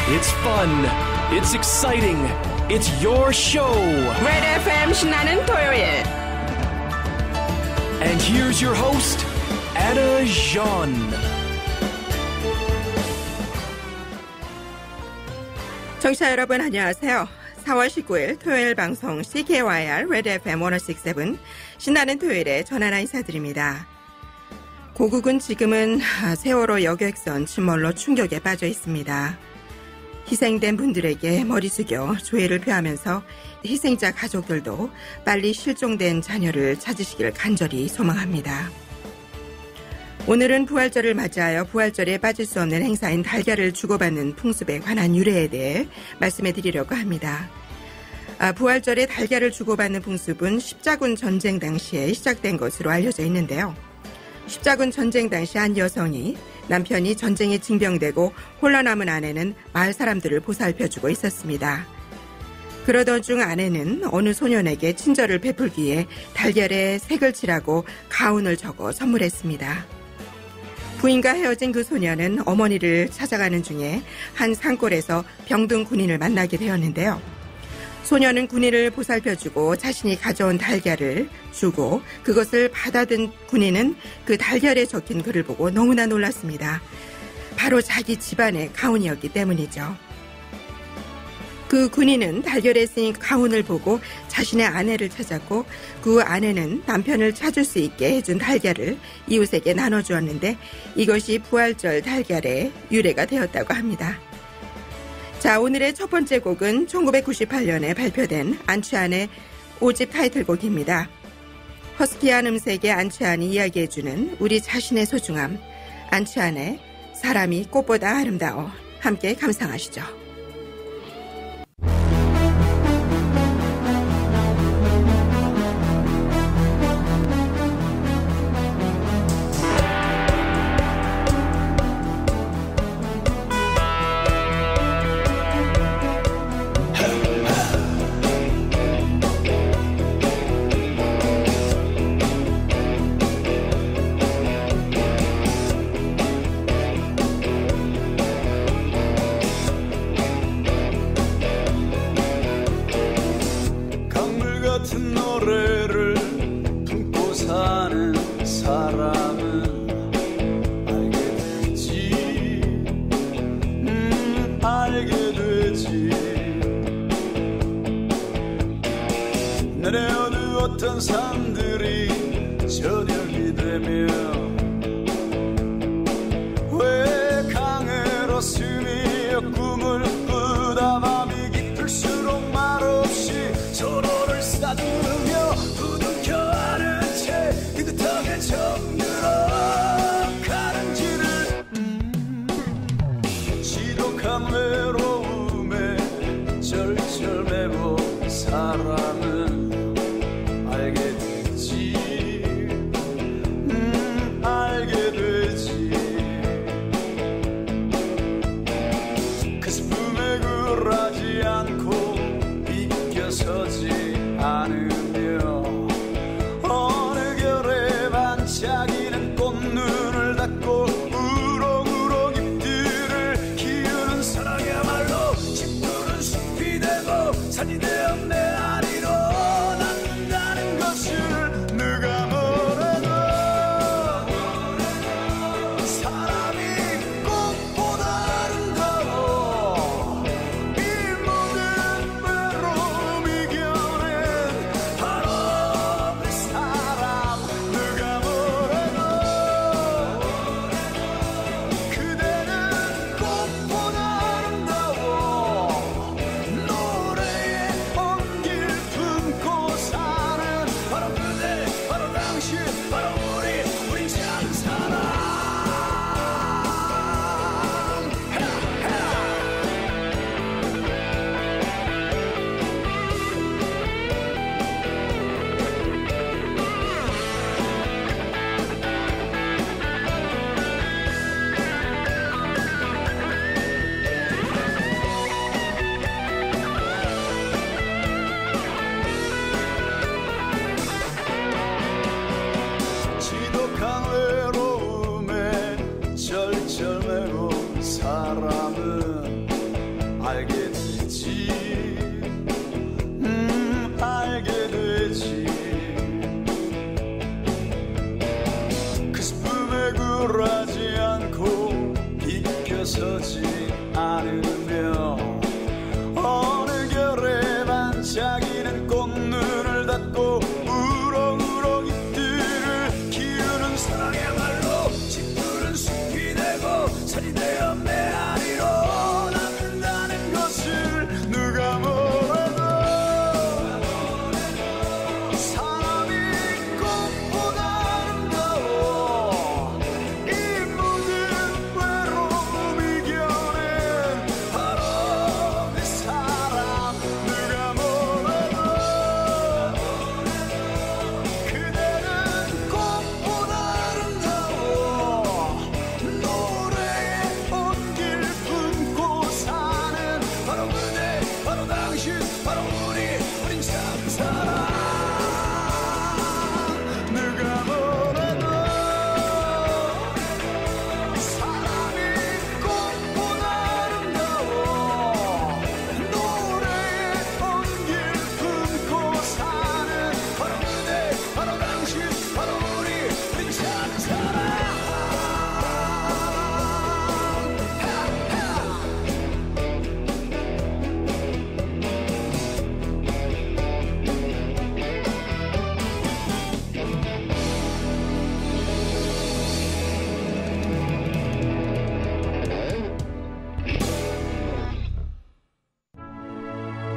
It's fun. It's exciting. It's your show. Red FM 신나는 토요일. And here's your host, Anna Jean. 청취자 여러분 안녕하세요. 4월 19일 토요일 방송 CKYR Red FM 1067 신나는 토요일에 전하나 인사드립니다. 고국은 지금은 세월호 여객선 침몰로 충격에 빠져 있습니다. 희생된 분들에게 머리 숙여 조의를 표하면서 희생자 가족들도 빨리 실종된 자녀를 찾으시길 간절히 소망합니다. 오늘은 부활절을 맞이하여 부활절에 빠질 수 없는 행사인 달걀을 주고받는 풍습에 관한 유래에 대해 말씀해 드리려고 합니다. 부활절에 달걀을 주고받는 풍습은 십자군 전쟁 당시에 시작된 것으로 알려져 있는데요. 십자군 전쟁 당시 한 여성이 남편이 전쟁에 징병되고 홀로 남은 아내는 마을 사람들을 보살펴주고 있었습니다. 그러던 중 아내는 어느 소년에게 친절을 베풀기 위해 달걀에 색을 칠하고 가운을 적어 선물했습니다. 부인과 헤어진 그 소년은 어머니를 찾아가는 중에 한 산골에서 병든 군인을 만나게 되었는데요. 소년은 군인을 보살펴주고 자신이 가져온 달걀을 주고 그것을 받아든 군인은 그 달걀에 적힌 글을 보고 너무나 놀랐습니다. 바로 자기 집안의 가훈이었기 때문이죠. 그 군인은 달걀에 쓰인 가훈을 보고 자신의 아내를 찾았고 그 아내는 남편을 찾을 수 있게 해준 달걀을 이웃에게 나눠주었는데 이것이 부활절 달걀의 유래가 되었다고 합니다. 자, 오늘의 첫 번째 곡은 1998년에 발표된 안치환의 5집 타이틀곡입니다. 허스키한 음색의 안치환이 이야기해주는 우리 자신의 소중함, 안치환의 사람이 꽃보다 아름다워. 함께 감상하시죠. 같은 노래를 품고 사는 사람은 알게 되지, 알게 되지. 내려두었던 산들이 저녁이 되면 왜 강으로 스미어 꿈을 꾸다 밤이 깊을수록 말없이 서로를 싸두며 부둥켜안은 채 느긋하게 정들어 가는지를 지독한 외로움에 절절매고 사람은 알게 되지, 알게 되지. 그 슬픔에 굴하지 않고 서지 않으며 어느 결에 반짝이는 꽃눈을 닫고 우럭우럭 잎들을 기울여 비껴서지 않으며 어느 결에 반짝이는 꽃눈을 닫고 우렁우렁 잎들을 기우는 사랑이야말로 짓누른 숲이 되고 살이 되어 메아리로 남는다는 것을 누가 뭐래도 사람이 꽃보다 아름다워 이 모든 외로움 이겨낸 바로 그 사람 누가 뭐래도 그대는 꽃보다 아름다워 노래의 온길 품고 사는 바로 그대 바로 당신 바로 우린 참사랑 누가 뭐래도 사람이 꽃보다 아름다워 노래의 온길 품고 사는 바로 그대 바로 당신 바로 우린 참사랑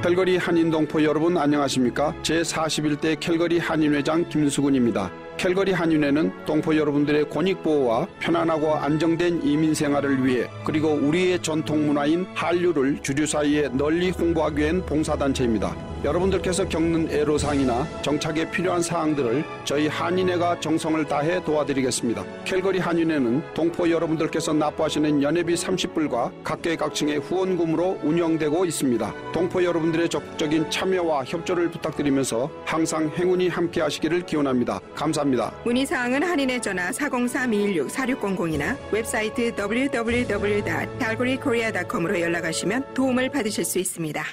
캘거리 한인동포 여러분 안녕하십니까? 제41대 캘거리 한인회장 김수근입니다. 캘거리 한인회는 동포 여러분들의 권익보호와 편안하고 안정된 이민 생활을 위해 그리고 우리의 전통 문화인 한류를 주류 사이에 널리 홍보하기 위한 봉사단체입니다. 여러분들께서 겪는 애로사항이나 정착에 필요한 사항들을 저희 한인회가 정성을 다해 도와드리겠습니다. 캘거리 한인회는 동포 여러분들께서 납부하시는 연회비 30불과 각계각층의 후원금으로 운영되고 있습니다. 동포 여러분들의 적극적인 참여와 협조를 부탁드리면서 항상 행운이 함께 하시기를 기원합니다. 감사합니다. 문의사항은 한인회 전화 403-216-4600이나 웹사이트 www.calgarykorea.com으로 연락하시면 도움을 받으실 수 있습니다.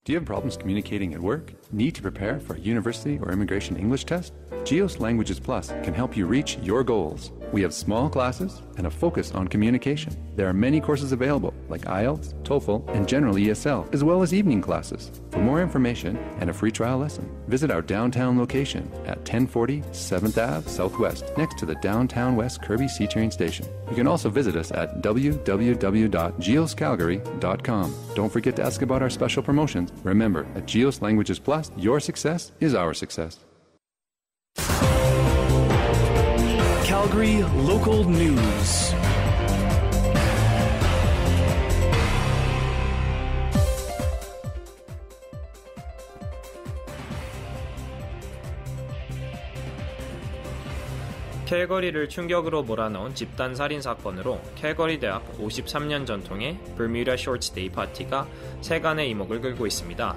Do you have problems communicating at work? Need to prepare for a university or immigration English test? GEOS Languages Plus can help you reach your goals. We have small classes and a focus on communication. There are many courses available, like IELTS, TOEFL, and General ESL, as well as evening classes. For more information and a free trial lesson, visit our downtown location at 1040 7th Ave Southwest, next to the Downtown West Kirby C-Train station. You can also visit us at www.geoscalgary.com. Don't forget to ask about our special promotions. Remember, at GEOS Languages Plus, your success is our success. Calgary Local News. 캘거리를 충격으로 몰아넣은 집단 살인 사건으로 캘거리 대학 53년 전통의 버뮤다 쇼트데이 파티가 세간의 이목을 끌고 있습니다.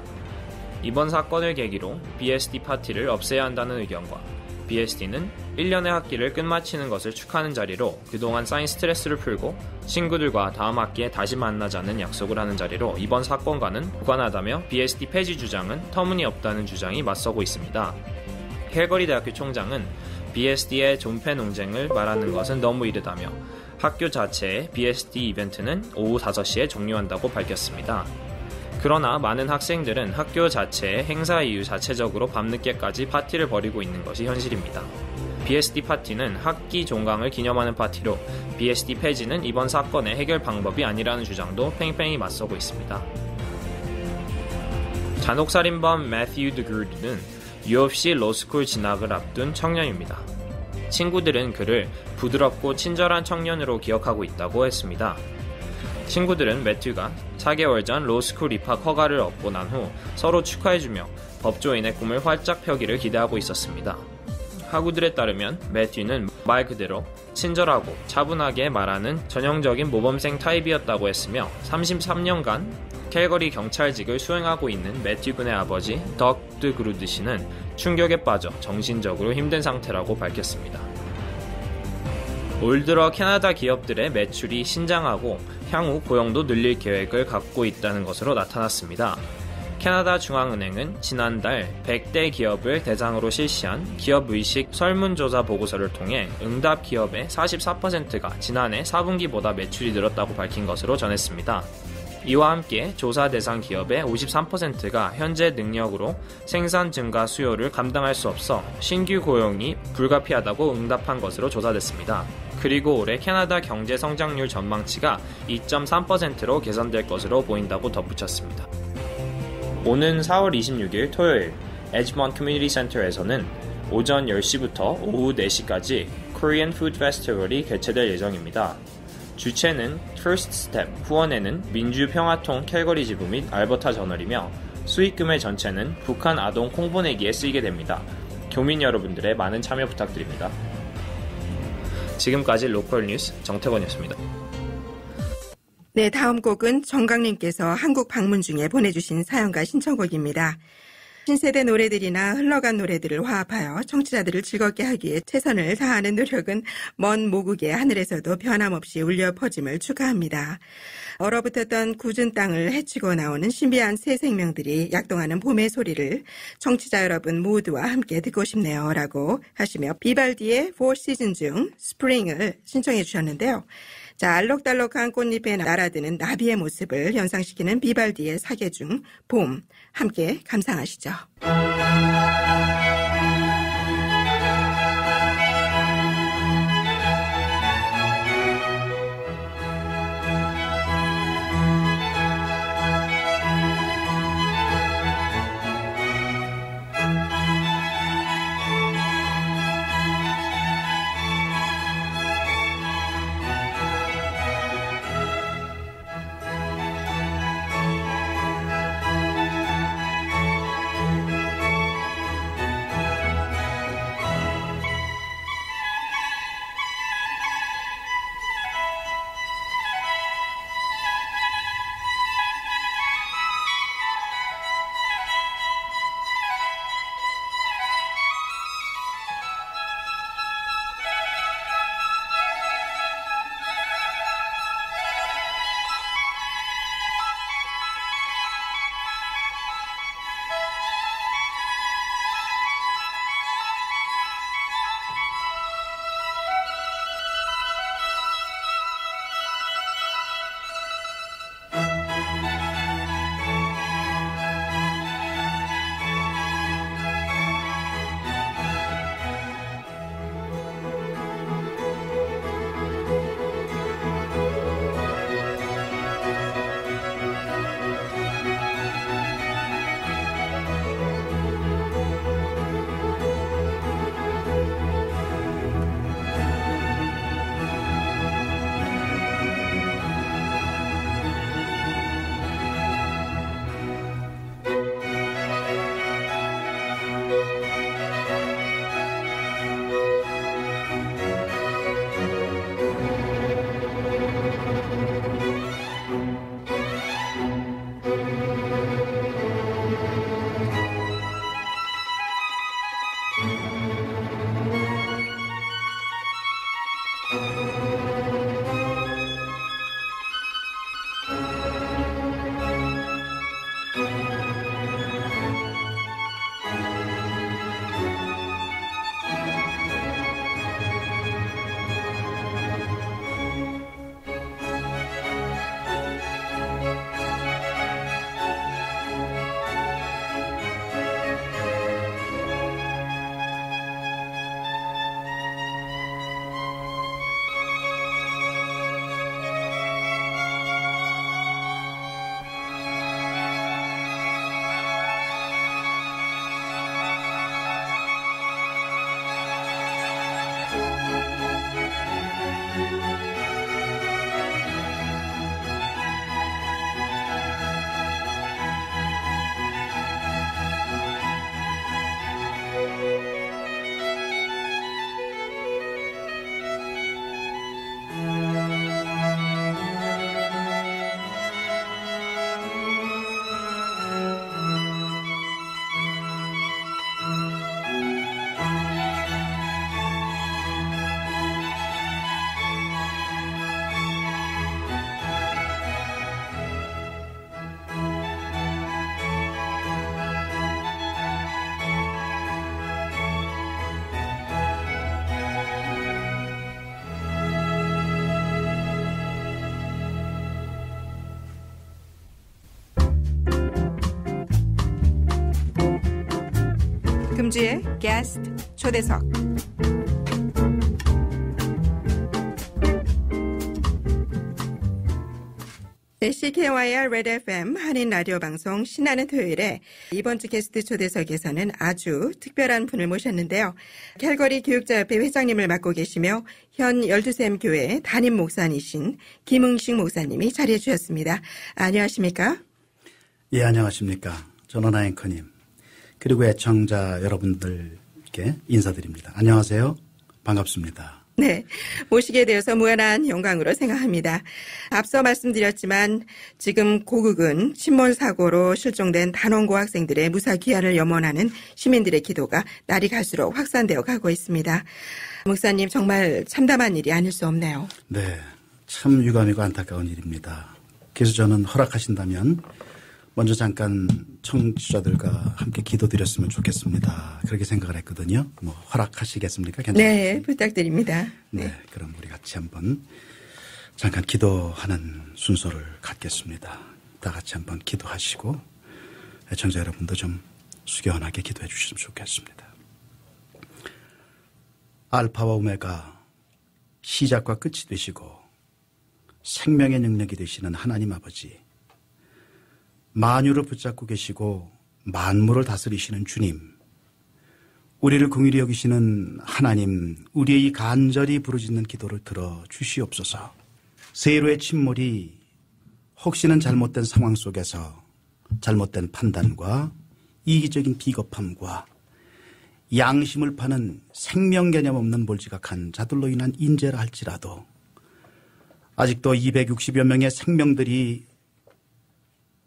이번 사건을 계기로 BSD 파티를 없애야 한다는 의견과 BSD는 1년의 학기를 끝마치는 것을 축하하는 자리로 그동안 쌓인 스트레스를 풀고 친구들과 다음 학기에 다시 만나자는 약속을 하는 자리로 이번 사건과는 무관하다며 BSD 폐지 주장은 터무니없다는 주장이 맞서고 있습니다. 캘거리 대학교 총장은 BSD의 존폐 논쟁을 말하는 것은 너무 이르다며 학교 자체의 BSD 이벤트는 오후 5시에 종료한다고 밝혔습니다. 그러나 많은 학생들은 학교 자체의 행사 이후 자체적으로 밤늦게까지 파티를 벌이고 있는 것이 현실입니다. BSD 파티는 학기 종강을 기념하는 파티로 BSD 폐지는 이번 사건의 해결 방법이 아니라는 주장도 팽팽히 맞서고 있습니다. 잔혹살인범 매튜 드그루드는 UFC 로스쿨 진학을 앞둔 청년입니다. 친구들은 그를 부드럽고 친절한 청년으로 기억하고 있다고 했습니다. 친구들은 매튜가 4개월 전 로스쿨 입학 허가를 얻고 난 후 서로 축하해주며 법조인의 꿈을 활짝 펴기를 기대하고 있었습니다. 학우들에 따르면 매튜는 말 그대로 친절하고 차분하게 말하는 전형적인 모범생 타입이었다고 했으며 33년간 캘거리 경찰직을 수행하고 있는 매튜 군의 아버지 덕 드그루드 씨는 충격에 빠져 정신적으로 힘든 상태라고 밝혔습니다. 올 들어 캐나다 기업들의 매출이 신장하고 향후 고용도 늘릴 계획을 갖고 있다는 것으로 나타났습니다. 캐나다 중앙은행은 지난달 100대 기업을 대상으로 실시한 기업의식 설문조사 보고서를 통해 응답 기업의 44%가 지난해 4분기보다 매출이 늘었다고 밝힌 것으로 전했습니다. 이와 함께 조사 대상 기업의 53%가 현재 능력으로 생산 증가 수요를 감당할 수 없어 신규 고용이 불가피하다고 응답한 것으로 조사됐습니다. 그리고 올해 캐나다 경제 성장률 전망치가 2.3%로 개선될 것으로 보인다고 덧붙였습니다. 오는 4월 26일 토요일 에즈먼트 커뮤니티 센터에서는 오전 10시부터 오후 4시까지 Korean Food Festival이 개최될 예정입니다. 주최는 First Step, 후원에는 민주평화통 캘거리 지부 및 알버타 저널이며 수익금의 전체는 북한 아동 콩보내기에 쓰이게 됩니다. 교민 여러분들의 많은 참여 부탁드립니다. 지금까지 로컬 뉴스 정태권이었습니다. 네, 다음 곡은 정강님께서 한국 방문 중에 보내주신 사연과 신청곡입니다. 신세대 노래들이나 흘러간 노래들을 화합하여 청취자들을 즐겁게 하기 위해 최선을 다하는 노력은 먼 모국의 하늘에서도 변함없이 울려 퍼짐을 축하합니다. 얼어붙었던 굳은 땅을 헤치고 나오는 신비한 새 생명들이 약동하는 봄의 소리를 청취자 여러분 모두와 함께 듣고 싶네요 라고 하시며 비발디의 Four Seasons 중 스프링을 신청해 주셨는데요. 자, 알록달록한 꽃잎에 날아드는 나비의 모습을 연상시키는 비발디의 사계 중 봄, 함께 감상하시죠. 김은지의 게스트 초대석. CKYR 레드 FM 한인 라디오 방송 신나는 토요일에 이번 주 게스트 초대석에서는 아주 특별한 분을 모셨는데요. 캘거리 교육자협회 회장님을 맡고 계시며 현 열두샘 교회 담임 목사이신 김응식 목사님이 자리해 주셨습니다. 안녕하십니까? 예, 안녕하십니까. 전원아 앵커님 그리고 애청자 여러분들께 인사드립니다. 안녕하세요. 반갑습니다. 네, 모시게 되어서 무한한 영광으로 생각합니다. 앞서 말씀드렸지만 지금 고국은 침몰 사고로 실종된 단원고 학생들의 무사 귀환을 염원하는 시민들의 기도가 날이 갈수록 확산되어 가고 있습니다. 목사님 정말 참담한 일이 아닐 수 없네요. 네, 참 유감이고 안타까운 일입니다. 그래서 저는 허락하신다면 먼저 잠깐 청취자들과 함께 기도드렸으면 좋겠습니다. 그렇게 생각을 했거든요. 뭐 허락하시겠습니까? 괜찮으세요? 네, 부탁드립니다. 네, 그럼 우리 같이 한번 잠깐 기도하는 순서를 갖겠습니다. 다 같이 한번 기도하시고 애청자 여러분도 좀 수견하게 기도해 주시면 좋겠습니다. 알파와 오메가 시작과 끝이 되시고 생명의 능력이 되시는 하나님 아버지, 만유를 붙잡고 계시고 만물을 다스리시는 주님, 우리를 긍휼히 여기시는 하나님, 우리의 이 간절히 부르짖는 기도를 들어 주시옵소서. 세로의 침몰이 혹시는 잘못된 상황 속에서 잘못된 판단과 이기적인 비겁함과 양심을 파는 생명 개념 없는 몰지각한 자들로 인한 인재라 할지라도 아직도 260여 명의 생명들이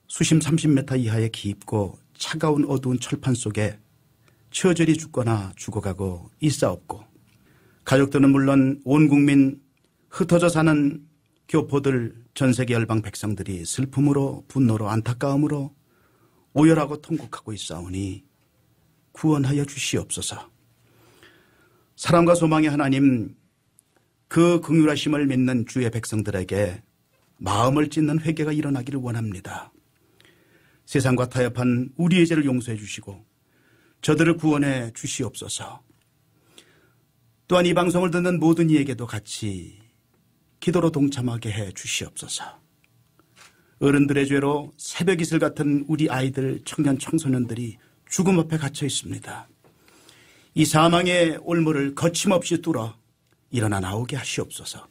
수심 30m 이하의 깊고 차가운 어두운 철판 속에 처절히 죽거나 죽어가고 있사옵고, 가족들은 물론 온 국민 흩어져 사는 교포들, 전세계 열방 백성들이 슬픔으로 분노로 안타까움으로 오열하고 통곡하고 있사오니 구원하여 주시옵소서. 사랑과 소망의 하나님, 그 긍휼하심을 믿는 주의 백성들에게 마음을 찢는 회개가 일어나기를 원합니다. 세상과 타협한 우리의 죄를 용서해 주시고 저들을 구원해 주시옵소서. 또한 이 방송을 듣는 모든 이에게도 같이 기도로 동참하게 해 주시옵소서. 어른들의 죄로 새벽 이슬 같은 우리 아이들, 청년, 청소년들이 죽음 앞에 갇혀 있습니다. 이 사망의 올무를 거침없이 뚫어 일어나 나오게 하시옵소서.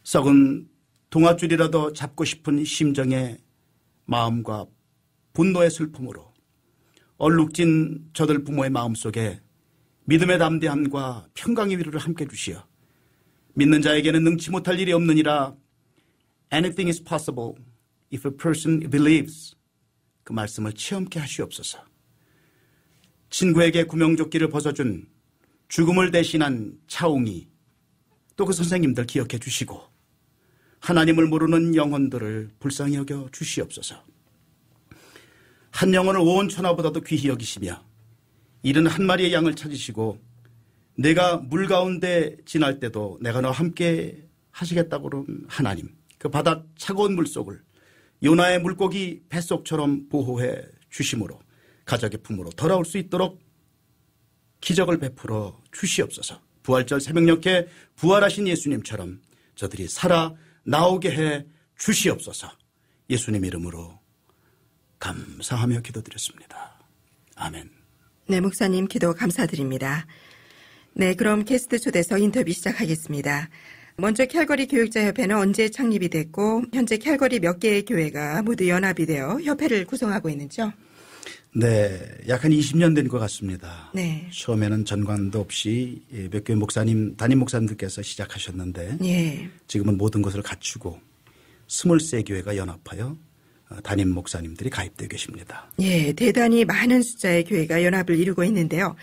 썩은 동아줄이라도 잡고 싶은 심정의 마음과 분노의 슬픔으로 얼룩진 저들 부모의 마음속에 믿음의 담대함과 평강의 위로를 함께 주시어 믿는 자에게는 능치 못할 일이 없느니라. Anything is possible if a person believes. 그 말씀을 체험케 하시옵소서. 친구에게 구명조끼를 벗어준 죽음을 대신한 차웅이, 또 그 선생님들 기억해 주시고 하나님을 모르는 영혼들을 불쌍히 여겨 주시옵소서. 한 영혼을 온 천하보다도 귀히 여기시며 이른 한 마리의 양을 찾으시고 내가 물 가운데 지날 때도 내가 너와 함께 하시겠다고 그런 하나님, 그 바다 차가운 물속을 요나의 물고기 뱃속처럼 보호해 주심으로 가족의 품으로 돌아올 수 있도록 기적을 베풀어 주시옵소서. 부활절 새벽녘에 부활하신 예수님처럼 저들이 살아 나오게 해 주시옵소서. 예수님 이름으로 감사하며 기도드렸습니다. 아멘. 네, 목사님 기도 감사드립니다. 네, 그럼 게스트 초대석 인터뷰 시작하겠습니다. 먼저 캘거리 교육자협회는 언제 창립이 됐고 현재 캘거리 몇 개의 교회가 모두 연합이 되어 협회를 구성하고 있는지요? 네, 약 한 20년 된 것 같습니다. 네. 처음에는 전관도 없이 몇 교회 목사님, 담임 목사님들께서 시작하셨는데 예. 지금은 모든 것을 갖추고 23교회가 연합하여 담임 목사님들이 가입되어 계십니다. 예, 대단히 많은 숫자의 교회가 연합을 이루고 있는데요.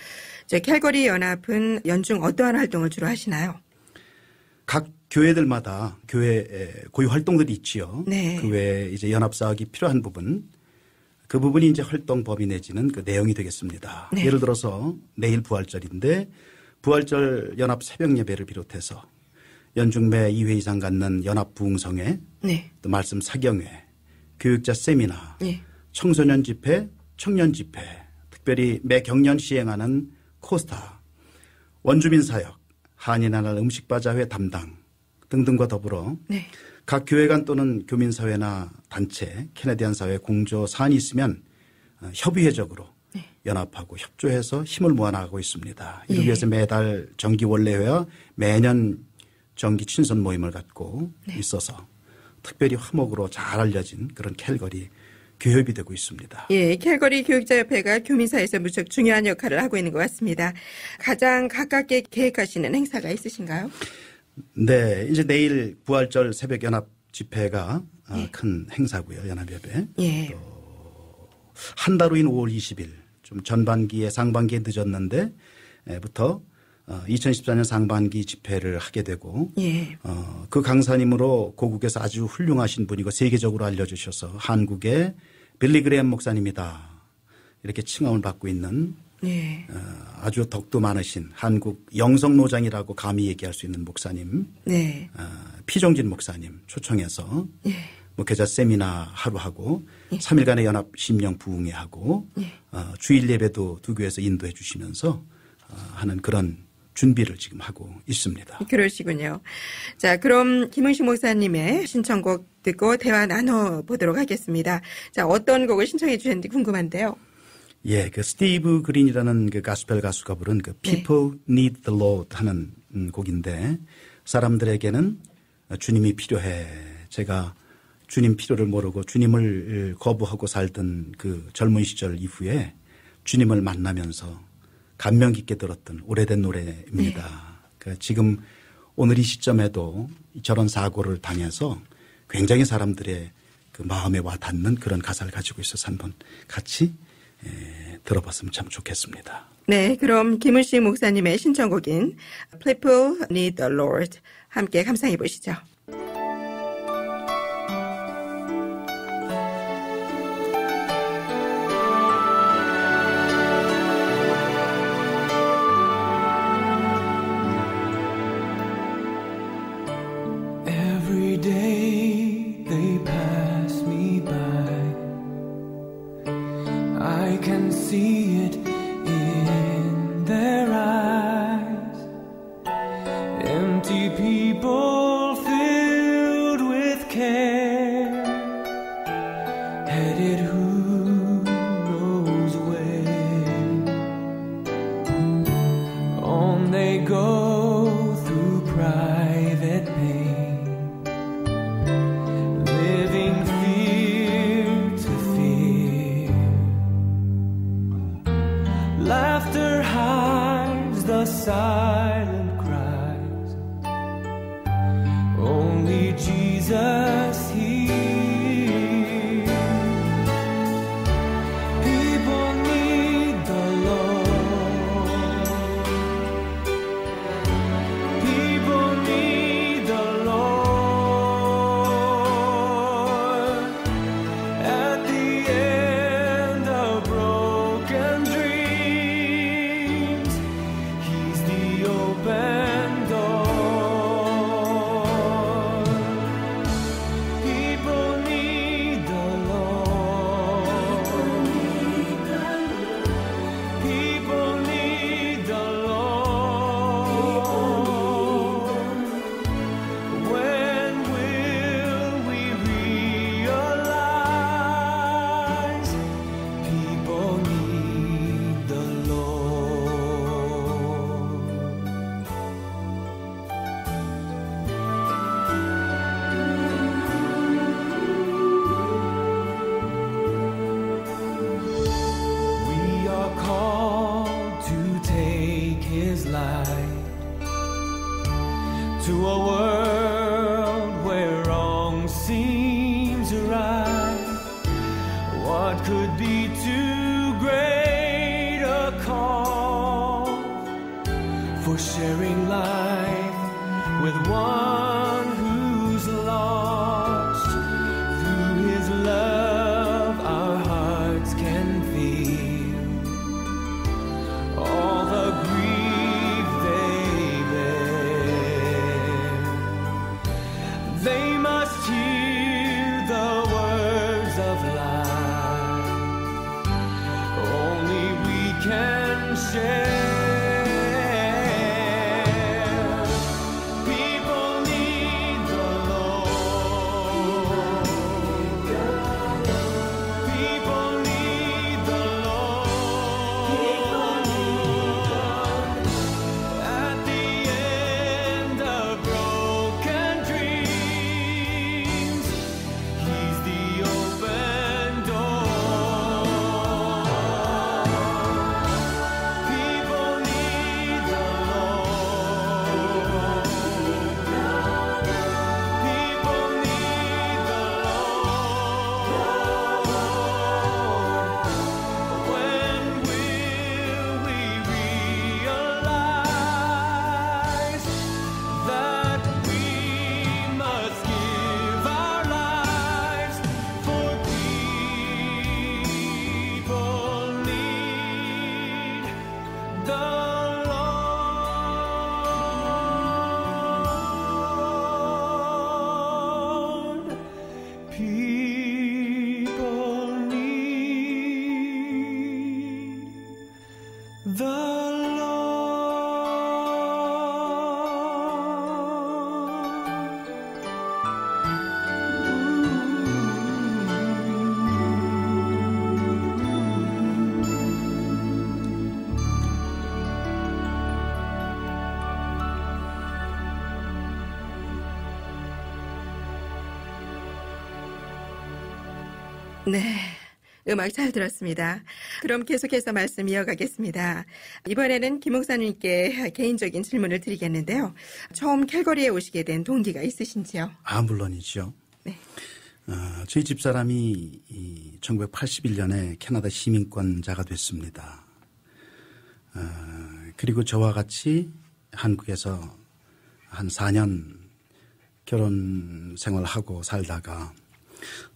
저 캘거리 연합은 연중 어떠한 활동을 주로 하시나요? 각 교회들마다 교회 고유 활동들이 있지요. 네. 그 외에 이제 연합 사역이 필요한 부분, 그 부분이 이제 활동 범위 내지는 그 내용이 되겠습니다. 네. 예를 들어서 내일 부활절인데 부활절 연합 새벽 예배를 비롯해서 연중 매 2회 이상 갖는 연합 부흥성회, 네. 또 말씀 사경회, 교육자 세미나, 예. 청소년 집회, 청년 집회, 특별히 매 경년 시행하는 코스타, 원주민 사역, 한인나라 음식바자회 담당 등등과 더불어 네. 각 교회 간 또는 교민사회나 단체, 캐나디안 사회 공조 사안이 있으면 협의회적으로 연합하고 협조해서 힘을 모아나가고 있습니다. 이를 위해서 매달 정기 원래회와 매년 정기 친선 모임을 갖고 있어서 특별히 화목으로 잘 알려진 그런 캘거리 교협이 되고 있습니다. 예, 캘거리 교육자협회가 교민사회에서 무척 중요한 역할을 하고 있는 것 같습니다. 가장 가깝게 계획하시는 행사가 있으신가요? 네, 이제 내일 부활절 새벽 연합 집회가 큰 행사고요. 연합협회. 예. 한 달 후인 5월 20일 좀 전반기에 상반기에 늦었는데 부터 2014년 상반기 집회를 하게 되고 예. 그 강사님으로 고국에서 아주 훌륭하신 분이고 세계적으로 알려주셔서 한국의 빌리 그레엄 목사님이다 이렇게 칭함을 받고 있는 예. 아주 덕도 많으신 한국 영성노장이라고 감히 얘기할 수 있는 목사님 네. 피종진 목사님 초청해서 예. 목회자 세미나 하루 하고 3일간의 연합 심령 부흥회 하고 주일 예배도 두 교회에서 인도해 주시면서 하는 그런 준비를 지금 하고 있습니다. 그러시군요. 자, 그럼 김은식 목사님의 신청곡 듣고 대화 나눠보도록 하겠습니다. 자, 어떤 곡을 신청해 주셨는지 궁금한데요. 예, 그 스티브 그린이라는 그 가스펠 가수가 부른 그 People Need the Lord 하는 곡인데 사람들에게는 주님이 필요해. 제가 주님 필요를 모르고 주님을 거부하고 살던 그 젊은 시절 이후에 주님을 만나면서 감명 깊게 들었던 오래된 노래입니다. 그러니까 지금 오늘 이 시점에도 저런 사고를 당해서 굉장히 사람들의 그 마음에 와 닿는 그런 가사를 가지고 있어서 한번 같이 들어봤으면 참 좋겠습니다. 네, 그럼 김은식 목사님의 신청곡인 People Need the Lord 함께 감상해 보시죠. Every day they pass me by. I can see it in their eyes. Empty people filled with care, headed who knows where. On they go through private pain, living fear to fear. Laughter hides the silent cries. Only Jesus hears. People need the Lord. People need the Lord. At the end of broken dreams, He's the open door. People need the Lord. People need the Lord. When will we realize people need the Lord? We are called to take His light to a world where wrong seems right. What could be too great a call for sharing life with one who's lost? Through His love our hearts can feel all the grief they bear. They must hear the words of life. Only we people need the Lord. 네. 음악 잘 들었습니다. 그럼 계속해서 말씀 이어가겠습니다. 이번에는 김 목사님께 개인적인 질문을 드리겠는데요. 처음 캘거리에 오시게 된 동기가 있으신지요? 물론이죠. 네. 저희 집사람이 1981년에 캐나다 시민권자가 됐습니다. 그리고 저와 같이 한국에서 한 4년 결혼 생활하고 살다가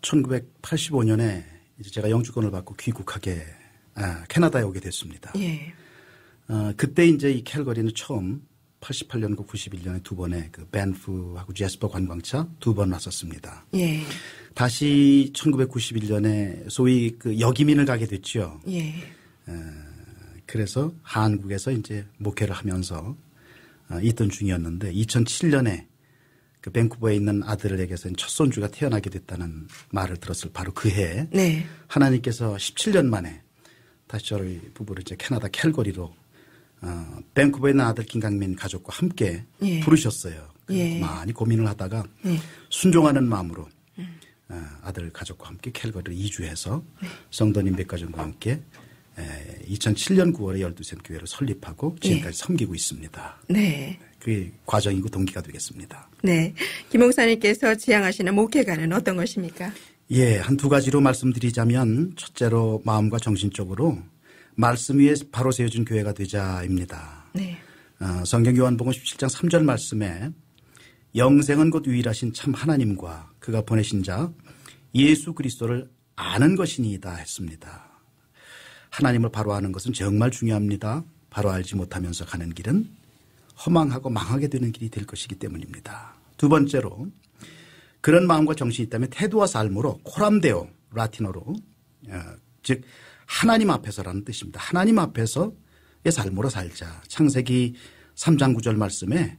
1985년에 이제 제가 영주권을 받고 귀국하게 캐나다에 오게 됐습니다. 예. 그때 이제 이 캘거리는 처음 88년과 91년에 두 번의 그 밴프하고 제스퍼 관광차 두 번 왔었습니다. 예. 다시 1991년에 소위 그 여기민을 가게 됐죠. 예. 그래서 한국에서 이제 목회를 하면서 있던 중이었는데 2007년에 그 밴쿠버에 있는 아들에게서는 첫 손주가 태어나게 됐다는 말을 들었을 바로 그 해에 네. 하나님께서 17년 만에 다시 저를 부부를 이제 캐나다 캘거리로 밴쿠버에 있는 아들 김강민 가족과 함께 예. 부르셨어요. 예. 많이 고민을 하다가 예. 순종하는 마음으로 아들 가족과 함께 캘거리를 이주해서 성도님 몇 가정과 함께 2007년 9월에 12샘 교회를 설립하고 지금까지 섬기고 있습니다. 네. 그게 과정이고 동기가 되겠습니다. 네. 김 목사님께서 지향하시는 목회가는 어떤 것입니까? 예, 한 두 가지로 말씀드리자면 첫째로 마음과 정신적으로 말씀 위에 바로 세워진 교회가 되자입니다. 네. 성경 요한복음 17장 3절 말씀에 영생은 곧 유일하신 참 하나님과 그가 보내신 자 예수 그리스도를 아는 것이니이다 했습니다. 하나님을 바로 아는 것은 정말 중요합니다. 바로 알지 못하면서 가는 길은 허망하고 망하게 되는 길이 될 것이기 때문입니다. 두 번째로 그런 마음과 정신이 있다면 태도와 삶으로 코람데오 라틴어로 즉 하나님 앞에서라는 뜻입니다. 하나님 앞에서의 삶으로 살자. 창세기 3장 9절 말씀에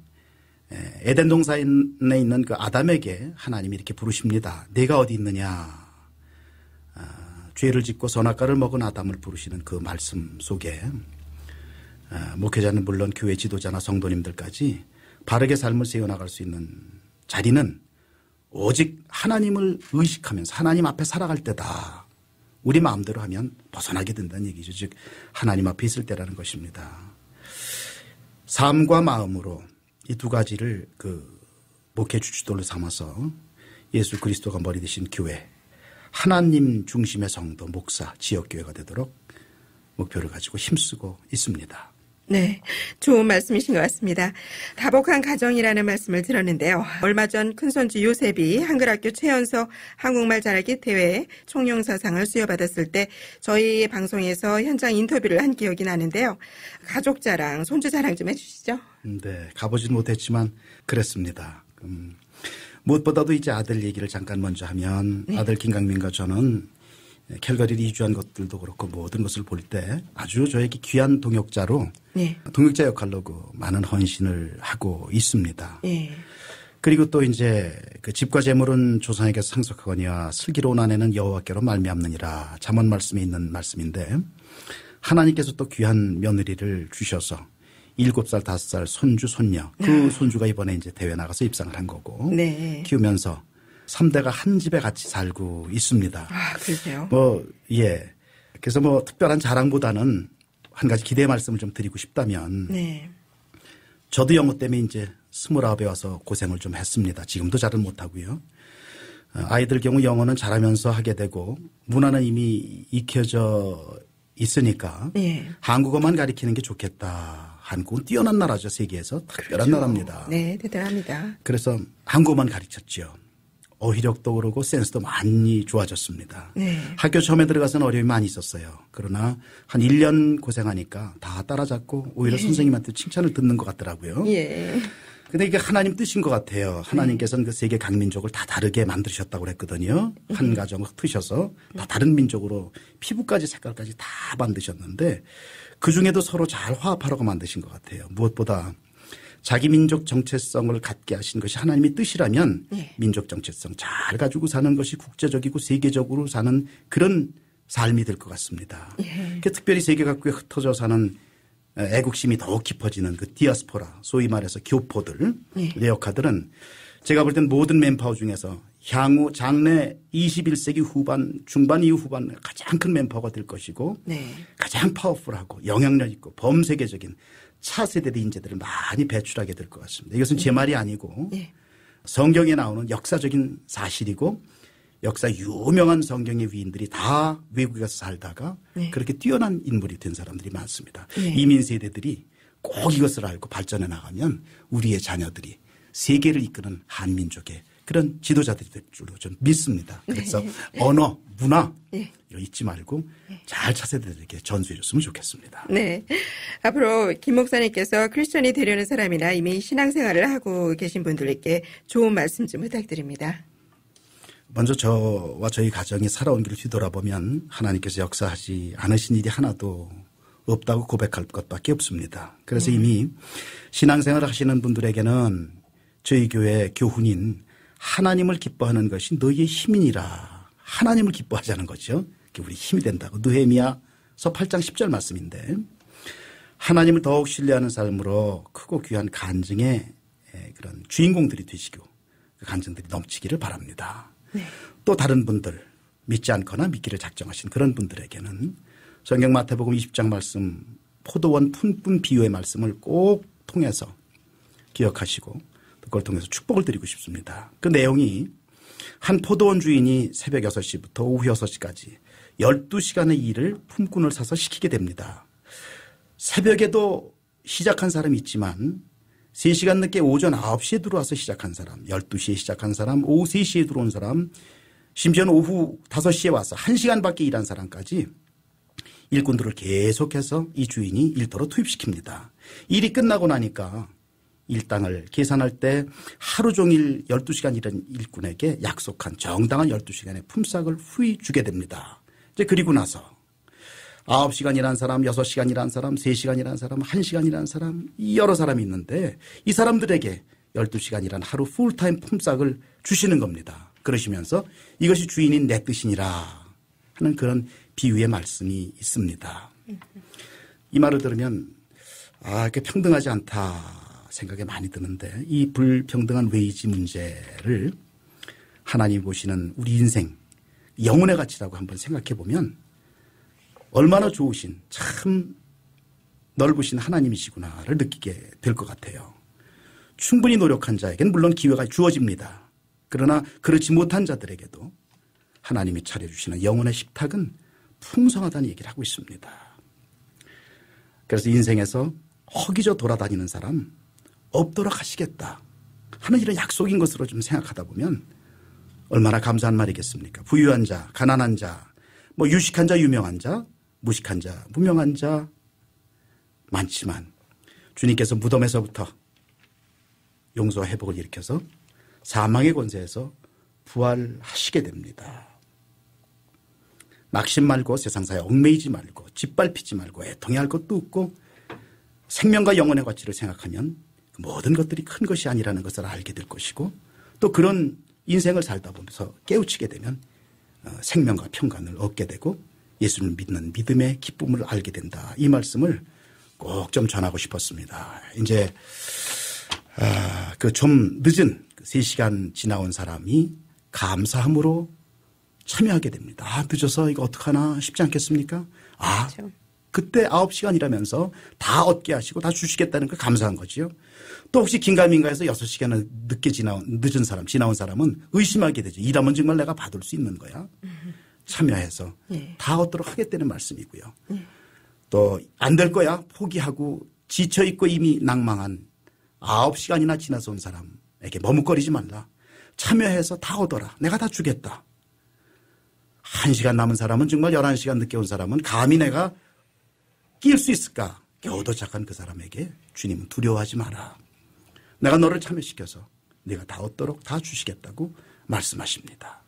에덴 동산에 있는 그 아담에게 하나님이 이렇게 부르십니다. 내가 어디 있느냐. 죄를 짓고 선악과를 먹은 아담을 부르시는 그 말씀 속에 목회자는 물론 교회 지도자나 성도님들까지 바르게 삶을 세워나갈 수 있는 자리는 오직 하나님을 의식하면서 하나님 앞에 살아갈 때다. 우리 마음대로 하면 벗어나게 된다는 얘기죠. 즉 하나님 앞에 있을 때라는 것입니다. 삶과 마음으로 이 두 가지를 그 목회 주춧돌로 삼아서 예수 그리스도가 머리 되신 교회, 하나님 중심의 성도, 목사, 지역교회가 되도록 목표를 가지고 힘쓰고 있습니다. 네, 좋은 말씀이신 것 같습니다. 다복한 가정이라는 말씀을 들었는데요. 얼마 전 큰손주 요셉이 한글학교 최연소 한국말 잘하기 대회 총영사상을 수여받았을 때 저희 방송에서 현장 인터뷰를 한 기억이 나는데요. 가족 자랑, 손주 자랑 좀 해주시죠. 네, 가보진 못했지만 그랬습니다. 무엇보다도 이제 아들 얘기를 잠깐 먼저 하면 아들 김강민과 저는 캘거리를 이주한 것들도 그렇고 모든 것을 볼 때 아주 저에게 귀한 동역자로 동역자 역할로 그 많은 헌신을 하고 있습니다. 그리고 또 이제 그 집과 재물은 조상에게서 상속하거니와 슬기로운 아내는 여호와께로 말미암느니라 잠언 말씀에 있는 말씀인데 하나님께서 또 귀한 며느리를 주셔서 7살, 5살 손주, 손녀 그 손주가 이번에 이제 대회 나가서 입상을 한 거고 키우면서 3대가 한 집에 같이 살고 있습니다. 아, 그러세요? 그래서 특별한 자랑보다는 한 가지 기대의 말씀을 좀 드리고 싶다면 저도 영어 때문에 이제 29에 와서 고생을 좀 했습니다. 지금도 잘은 못하고요. 아이들 경우 영어는 잘하면서 하게 되고 문화는 이미 익혀져 있으니까 한국어만 가르치는 게 좋겠다. 한국은 뛰어난 나라죠. 세계에서 특별한 나라입니다. 네, 대단합니다. 그래서 한국어만 가르쳤죠. 어휘력도 그러고 센스도 많이 좋아졌습니다. 학교 처음에 들어가서는 어려움이 많이 있었어요. 그러나 한 1년 고생하니까 다 따라잡고 오히려 선생님한테 칭찬을 듣는 것 같더라고요. 근데 이게 하나님 뜻인 것 같아요. 하나님께서는 그 세계 각 민족을 다 다르게 만드셨다고 그랬거든요. 한 가정을 흩으셔서 다 다른 민족으로 피부까지 색깔까지 다 만드셨는데 그중에도 서로 잘 화합하라고 만드신 것 같아요. 무엇보다 자기 민족 정체성을 갖게 하신 것이 하나님의 뜻이라면 민족 정체성 잘 가지고 사는 것이 국제적이고 세계적으로 사는 그런 삶이 될 것 같습니다. 특별히 세계 각국에 흩어져 사는 애국심이 더욱 깊어지는 그 디아스포라, 소위 말해서 교포들, 레어카들은 제가 볼 땐 모든 맨파워 중에서 향후 장래 21세기 후반, 중반 이후 후반 가장 큰 맨파워가 될 것이고 가장 파워풀하고 영향력 있고 범세계적인 차세대의 인재들을 많이 배출하게 될 것 같습니다. 이것은 제 말이 아니고 성경에 나오는 역사적인 사실이고 역사 유명한 성경의 위인들이 다 외국에서 살다가 그렇게 뛰어난 인물이 된 사람들이 많습니다. 이민 세대들이 꼭 이것을 알고 발전해 나가면 우리의 자녀들이 세계를 이끄는 한민족의 그런 지도자들이 될 줄로 저는 믿습니다. 그래서 언어, 문화 이거 잊지 말고 잘 차세대들에게 전수해 줬으면 좋겠습니다. 네. 앞으로 김 목사님께서 크리스천이 되려는 사람이나 이미 신앙생활을 하고 계신 분들에게 좋은 말씀 좀 부탁드립니다. 먼저 저와 저희 가정이 살아온 길을 뒤돌아보면 하나님께서 역사하지 않으신 일이 하나도 없다고 고백할 것밖에 없습니다. 그래서 이미 신앙생활을 하시는 분들에게는 저희 교회 교훈인 하나님을 기뻐하는 것이 너희의 힘이니라. 하나님을 기뻐하자는 거죠. 그게 우리 힘이 된다고. 느헤미야서 8장 10절 말씀인데 하나님을 더욱 신뢰하는 삶으로 크고 귀한 간증의 그런 주인공들이 되시고 그 간증들이 넘치기를 바랍니다. 또 다른 분들 믿지 않거나 믿기를 작정하신 그런 분들에게는 성경 마태복음 20장 말씀 포도원 품꾼 비유의 말씀을 꼭 통해서 기억하시고 그걸 통해서 축복을 드리고 싶습니다. 그 내용이 한 포도원 주인이 새벽 6시부터 오후 6시까지 12시간의 일을 품꾼을 사서 시키게 됩니다. 새벽에도 시작한 사람이 있지만 3시간 늦게 오전 9시에 들어와서 시작한 사람, 12시에 시작한 사람, 오후 3시에 들어온 사람, 심지어는 오후 5시에 와서 1시간밖에 일한 사람까지 일꾼들을 계속해서 이 주인이 일터로 투입시킵니다. 일이 끝나고 나니까 일당을 계산할 때 하루 종일 12시간 일한 일꾼에게 약속한 정당한 12시간의 품삯을 후히 주게 됩니다. 이제 그리고 나서 9시간 일한 사람, 6시간 일한 사람, 3시간 일한 사람, 1시간 일한 사람 여러 사람이 있는데 이 사람들에게 12시간 일한 하루 풀타임 품삯을 주시는 겁니다. 그러시면서 이것이 주인인 내 뜻이니라 하는 그런 비유의 말씀이 있습니다. 이 말을 들으면 이렇게 평등하지 않다 생각이 많이 드는데 이 불평등한 웨이지 문제를 하나님이 보시는 우리 인생 영혼의 가치라고 한번 생각해 보면 얼마나 좋으신 참 넓으신 하나님이시구나를 느끼게 될 것 같아요. 충분히 노력한 자에게는 물론 기회가 주어집니다. 그러나 그렇지 못한 자들에게도 하나님이 차려주시는 영혼의 식탁은 풍성하다는 얘기를 하고 있습니다. 그래서 인생에서 허기져 돌아다니는 사람 없도록 하시겠다 하는 이런 약속인 것으로 좀 생각하다 보면 얼마나 감사한 말이겠습니까? 부유한 자, 가난한 자, 유식한 자, 유명한 자, 무식한 자, 무명한 자 많지만 주님께서 무덤에서부터 용서와 회복을 일으켜서 사망의 권세에서 부활하시게 됩니다. 낙심 말고 세상사에 얽매이지 말고 짓밟히지 말고 애통해야 할 것도 없고 생명과 영혼의 가치를 생각하면 모든 것들이 큰 것이 아니라는 것을 알게 될 것이고 또 그런 인생을 살다 보면서 깨우치게 되면 생명과 평강을 얻게 되고 예수를 믿는 믿음의 기쁨을 알게 된다. 이 말씀을 꼭 좀 전하고 싶었습니다. 이제 그 좀 늦은 3시간 지나온 사람이 감사함으로 참여하게 됩니다. 늦어서 이거 어떡하나 싶지 않겠습니까? 그렇죠. 그때 9시간 일하면서 다 얻게 하시고 다 주시겠다는 거 감사한 거지요. 또 혹시 긴가민가해서 6시간을 늦은 사람, 지나온 사람은 의심하게 되죠. 일하면 정말 내가 받을 수 있는 거야. 참여해서 다 얻도록 하겠다는 말씀이고요. 또 안 될 거야 포기하고 지쳐있고 이미 낭망한 9시간이나 지나서 온 사람에게 머뭇거리지 말라. 참여해서 다 얻어라. 내가 다 주겠다. 1시간 남은 사람은 정말 11시간 늦게 온 사람은 감히 내가 낄 수 있을까? 겨우 도착한 그 사람에게 주님은 두려워하지 마라. 내가 너를 참여시켜서 네가 다 얻도록 다 주시겠다고 말씀하십니다.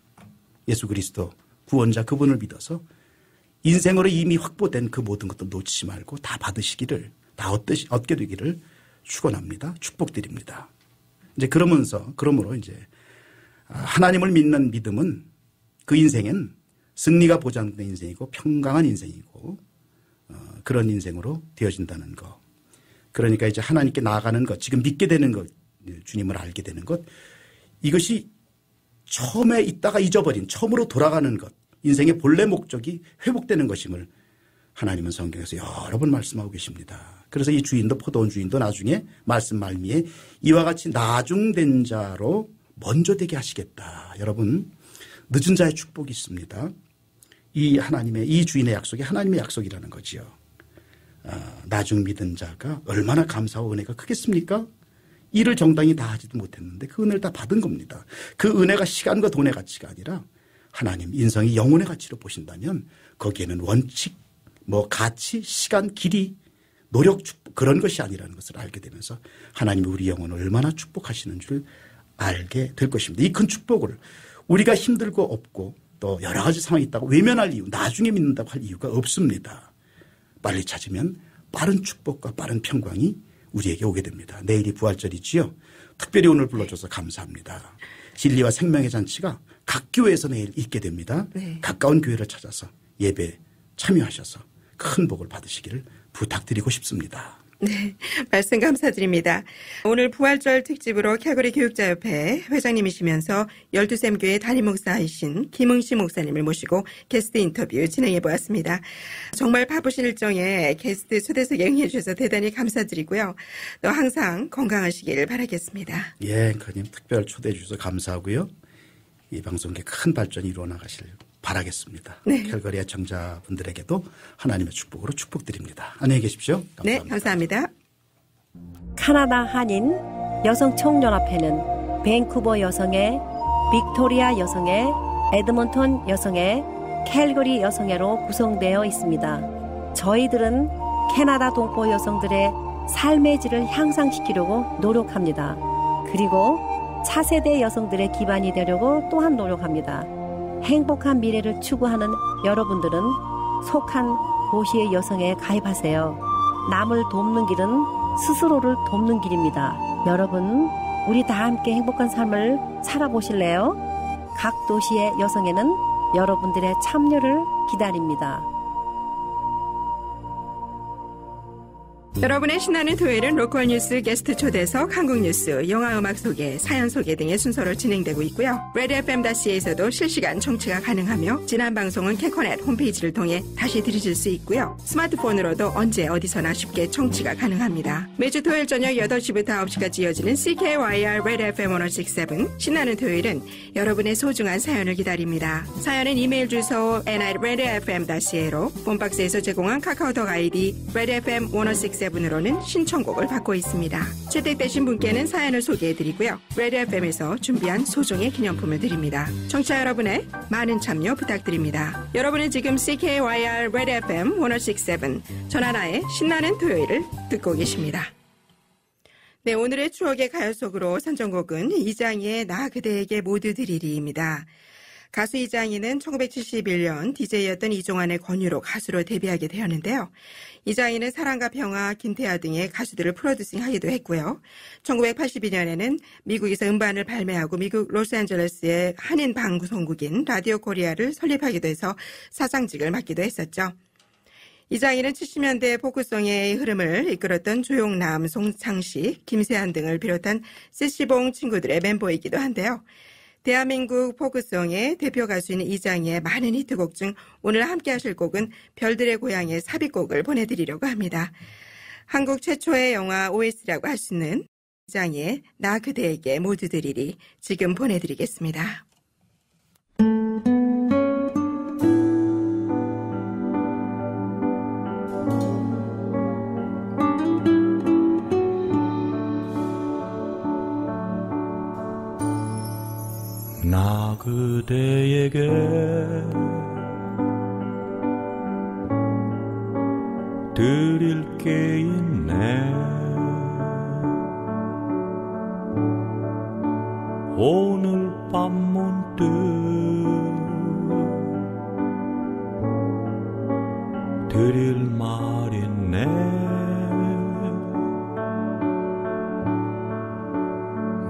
예수 그리스도 구원자 그분을 믿어서 인생으로 이미 확보된 그 모든 것도 놓치지 말고 다 받으시기를, 다 얻게 되기를 축원합니다. 축복드립니다. 이제 그러므로 이제 하나님을 믿는 믿음은 그 인생엔 승리가 보장된 인생이고 평강한 인생이고 그런 인생으로 되어진다는 거. 그러니까 이제 하나님께 나아가는 것, 지금 믿게 되는 것, 주님을 알게 되는 것, 이것이 처음에 있다가 잊어버린, 처음으로 돌아가는 것, 인생의 본래 목적이 회복되는 것임을 하나님은 성경에서 여러 번 말씀하고 계십니다. 그래서 이 주인도, 포도원 주인도 나중에 말씀 말미에 이와 같이 나중된 자로 먼저 되게 하시겠다. 여러분, 늦은 자의 축복이 있습니다. 이 주인의 약속이 하나님의 약속이라는 거지요. 나중 믿은 자가 얼마나 감사와 은혜가 크겠습니까? 일을 정당히 다 하지도 못했는데 그 은혜를 다 받은 겁니다. 그 은혜가 시간과 돈의 가치가 아니라 하나님 인성이 영혼의 가치로 보신다면 거기에는 원칙, 가치, 시간, 길이, 노력, 축복 그런 것이 아니라는 것을 알게 되면서 하나님이 우리 영혼을 얼마나 축복하시는 줄 알게 될 것입니다. 이 큰 축복을 우리가 힘들고 없고 또 여러 가지 상황이 있다고 외면할 이유, 나중에 믿는다고 할 이유가 없습니다. 빨리 찾으면 빠른 축복과 빠른 평강이 우리에게 오게 됩니다. 내일이 부활절이지요. 특별히 오늘 불러줘서 감사합니다. 진리와 생명의 잔치가 각 교회에서 내일 있게 됩니다. 네. 가까운 교회를 찾아서 예배 참여하셔서 큰 복을 받으시기를 부탁드리고 싶습니다. 네, 말씀 감사드립니다. 오늘 부활절 특집으로 캘거리 교육자협회 회장님이시면서 열두샘교회 담임목사이신 김응시 목사님을 모시고 게스트 인터뷰 진행해 보았습니다. 정말 바쁘신 일정에 게스트 초대석에 응해 주셔서 대단히 감사드리고요. 또 항상 건강하시길 바라겠습니다. 예, 앵커님 특별 초대해 주셔서 감사하고요. 이 방송에 큰 발전이 이루어 나가실 바라겠습니다. 네. 캘거리 애청자분들에게도 하나님의 축복으로 축복드립니다. 안녕히 계십시오. 감사합니다. 네, 감사합니다. 카나다 한인 여성총연합회는 밴쿠버 여성회, 빅토리아 여성회, 에드먼턴 여성회, 캘거리 여성회로 구성되어 있습니다. 저희들은 캐나다 동포 여성들의 삶의 질을 향상시키려고 노력합니다. 그리고 차세대 여성들의 기반이 되려고 또한 노력합니다. 행복한 미래를 추구하는 여러분들은 속한 도시의 여성에 가입하세요. 남을 돕는 길은 스스로를 돕는 길입니다. 여러분, 우리 다 함께 행복한 삶을 살아보실래요? 각 도시의 여성에는 여러분들의 참여를 기다립니다. 여러분의 신나는 토요일은 로컬 뉴스, 게스트 초대석, 한국 뉴스, 영화 음악 소개, 사연 소개 등의 순서로 진행되고 있고요. redfm.ca에서도 실시간 청취가 가능하며 지난 방송은 캐커넷 홈페이지를 통해 다시 들으실 수 있고요. 스마트폰으로도 언제 어디서나 쉽게 청취가 가능합니다. 매주 토요일 저녁 8시부터 9시까지 이어지는 CKYR redfm 1067 신나는 토요일은 여러분의 소중한 사연을 기다립니다. 사연은 이메일 주소 n@redfm.ca로 폰박스에서 제공한 카카오톡 아이디 redfm 1067 으로는 신청곡을 받고 있습니다. 채택되신 분께는 사연을 소개해드리고요. redfm에서 준비한 소정의 기념품을 드립니다. 청취자 여러분의 많은 참여 부탁드립니다. 여러분은 지금 CKYR redfm 1067 전하나의 신나는 토요일을 듣고 계십니다. 네, 오늘의 추억의 가요 속으로 선정곡은 이장희의 나 그대에게 모두 드리리입니다. 가수 이장희는 1971년 DJ였던 이종환의 권유로 가수로 데뷔하게 되었는데요. 이장희는 사랑과 평화, 김태하 등의 가수들을 프로듀싱하기도 했고요. 1982년에는 미국에서 음반을 발매하고 미국 로스앤젤레스의 한인 방송국인 라디오 코리아를 설립하기도 해서 사장직을 맡기도 했었죠. 이장희는 70년대 포크송의 흐름을 이끌었던 조용남, 송창식, 김세한 등을 비롯한 세시봉 친구들의 멤버이기도 한데요. 대한민국 포크송의 대표 가수인 이장희의 많은 히트곡 중 오늘 함께 하실 곡은 별들의 고향의 삽입곡을 보내드리려고 합니다. 한국 최초의 영화 OST라고 할 수 있는 이장희의 나 그대에게 모두 드리리 지금 보내드리겠습니다. 나 그대에게 드릴 게 있네 드릴 말 있네.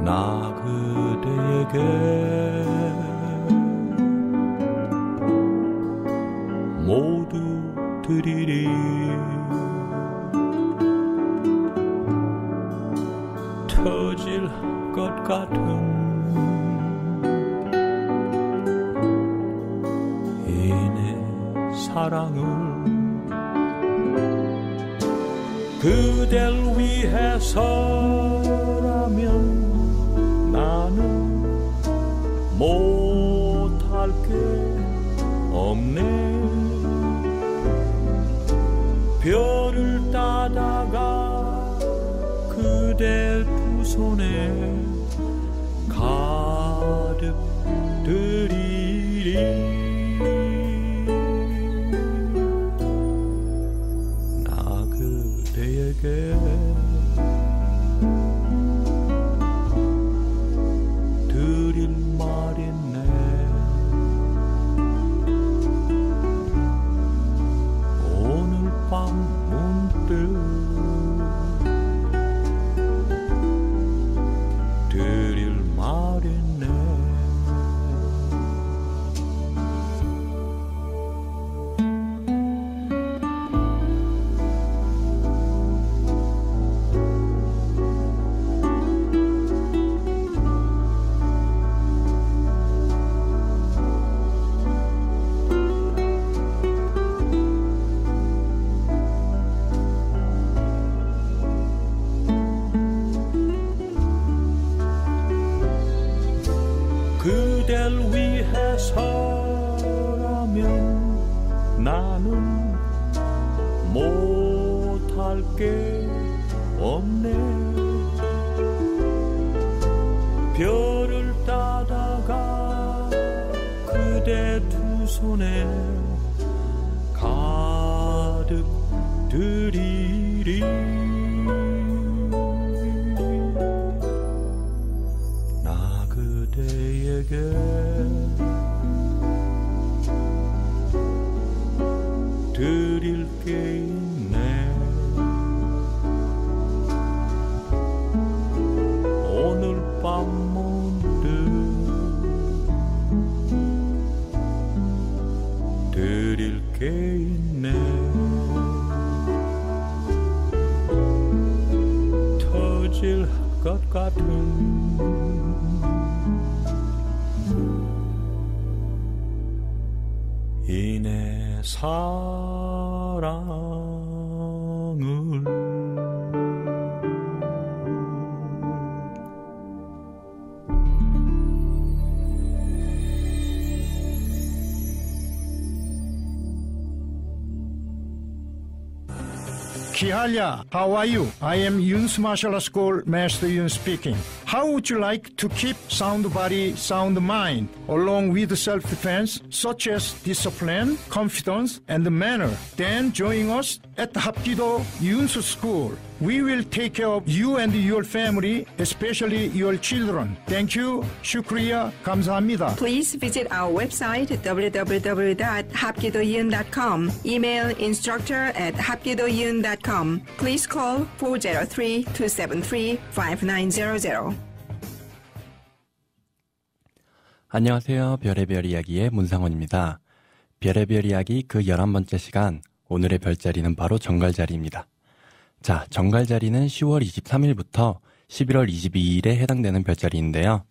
나 그대에게 모두 드리리. 터질 것 같은 이내 사랑을 그댈 위해서라면 나는 못할 게 없네. 별을 따다가 그대 두 손에 가득 드리리. 나 그대에게 드릴 말 있네. 오늘 밤 문득 드릴 말 있네. 그댈 위해서라면 나는 못할 게 없네. 별을 따다가 그대 두 손에 가득 드리리. 나 그대에게 드릴 게 있네. 오늘 밤 문득 드릴 게 있네. 터질 것 같은 이내 사랑을 Kihalia, how are you? I am Yun's Martial School Master Yun speaking. How would you like to keep sound body, sound mind, along with self-defense, such as discipline, confidence, and manner? Then join us at Hapkido Yun's School. We will take care of you and your family, especially your children. Thank you. Shukriya. 감사합니다. Please visit our website www.hapkidoyun.com. Email instructor@hapkidoyun.com. Please call 403-273-5900. 안녕하세요. 별의별 이야기의 문상원입니다. 별의별 이야기 그 11번째 시간, 오늘의 별자리는 바로 정갈자리입니다. 자, 정갈자리는 10월 23일부터 11월 22일에 해당되는 별자리인데요.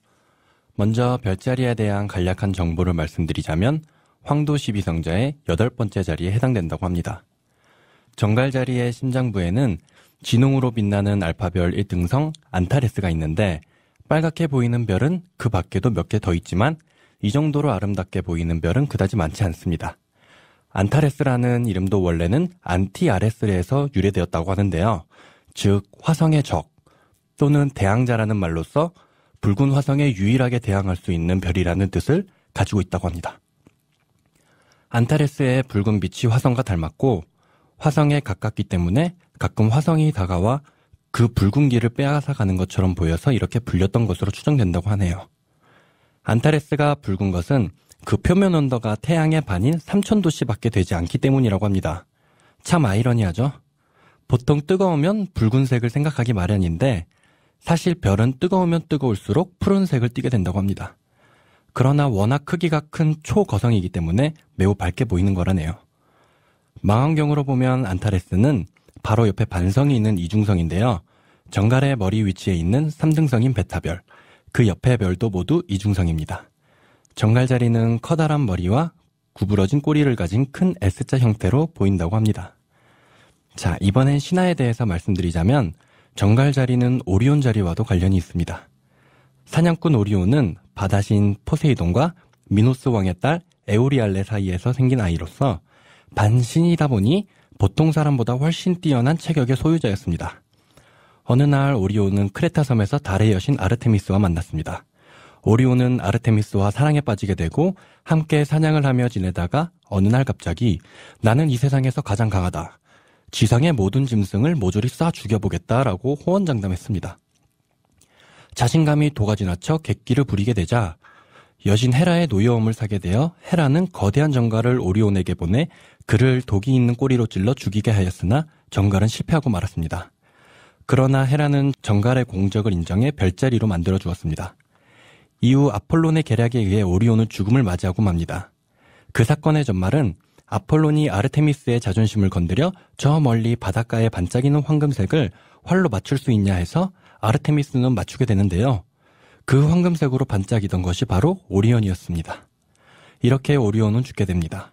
먼저 별자리에 대한 간략한 정보를 말씀드리자면 황도 12성자의 8번째 자리에 해당된다고 합니다. 정갈자리의 심장부에는 진홍으로 빛나는 알파별 1등성 안타레스가 있는데 빨갛게 보이는 별은 그 밖에도 몇 개 더 있지만 이 정도로 아름답게 보이는 별은 그다지 많지 않습니다. 안타레스라는 이름도 원래는 안티아레스에서 유래되었다고 하는데요. 즉 화성의 적 또는 대항자라는 말로써 붉은 화성에 유일하게 대항할 수 있는 별이라는 뜻을 가지고 있다고 합니다. 안타레스의 붉은 빛이 화성과 닮았고 화성에 가깝기 때문에 가끔 화성이 다가와 그 붉은 길을 빼앗아가는 것처럼 보여서 이렇게 불렸던 것으로 추정된다고 하네요. 안타레스가 붉은 것은 그 표면 온도가 태양의 반인 3000도씨밖에 되지 않기 때문이라고 합니다. 참 아이러니하죠? 보통 뜨거우면 붉은색을 생각하기 마련인데 사실 별은 뜨거우면 뜨거울수록 푸른색을 띠게 된다고 합니다. 그러나 워낙 크기가 큰 초거성이기 때문에 매우 밝게 보이는 거라네요. 망원경으로 보면 안타레스는 바로 옆에 반성이 있는 이중성인데요. 정갈의 머리 위치에 있는 3등성인 베타별, 그 옆의 별도 모두 이중성입니다. 정갈자리는 커다란 머리와 구부러진 꼬리를 가진 큰 S자 형태로 보인다고 합니다. 자, 이번엔 신화에 대해서 말씀드리자면 정갈자리는 오리온 자리와도 관련이 있습니다. 사냥꾼 오리온은 바다신 포세이돈과 미노스 왕의 딸 에오리알레 사이에서 생긴 아이로서 반신이다 보니 보통 사람보다 훨씬 뛰어난 체격의 소유자였습니다. 어느 날 오리온은 크레타 섬에서 달의 여신 아르테미스와 만났습니다. 오리온은 아르테미스와 사랑에 빠지게 되고 함께 사냥을 하며 지내다가 어느 날 갑자기 나는 이 세상에서 가장 강하다. 지상의 모든 짐승을 모조리 쏴 죽여보겠다라고 호언장담했습니다. 자신감이 도가지나쳐 객기를 부리게 되자 여신 헤라의 노여움을 사게 되어 헤라는 거대한 정갈을 오리온에게 보내 그를 독이 있는 꼬리로 찔러 죽이게 하였으나 정갈은 실패하고 말았습니다. 그러나 헤라는 정갈의 공적을 인정해 별자리로 만들어 주었습니다. 이후 아폴론의 계략에 의해 오리온은 죽음을 맞이하고 맙니다. 그 사건의 전말은 아폴론이 아르테미스의 자존심을 건드려 저 멀리 바닷가에 반짝이는 황금색을 활로 맞출 수 있냐 해서 아르테미스는 맞추게 되는데요. 그 황금색으로 반짝이던 것이 바로 오리온이었습니다. 이렇게 오리온은 죽게 됩니다.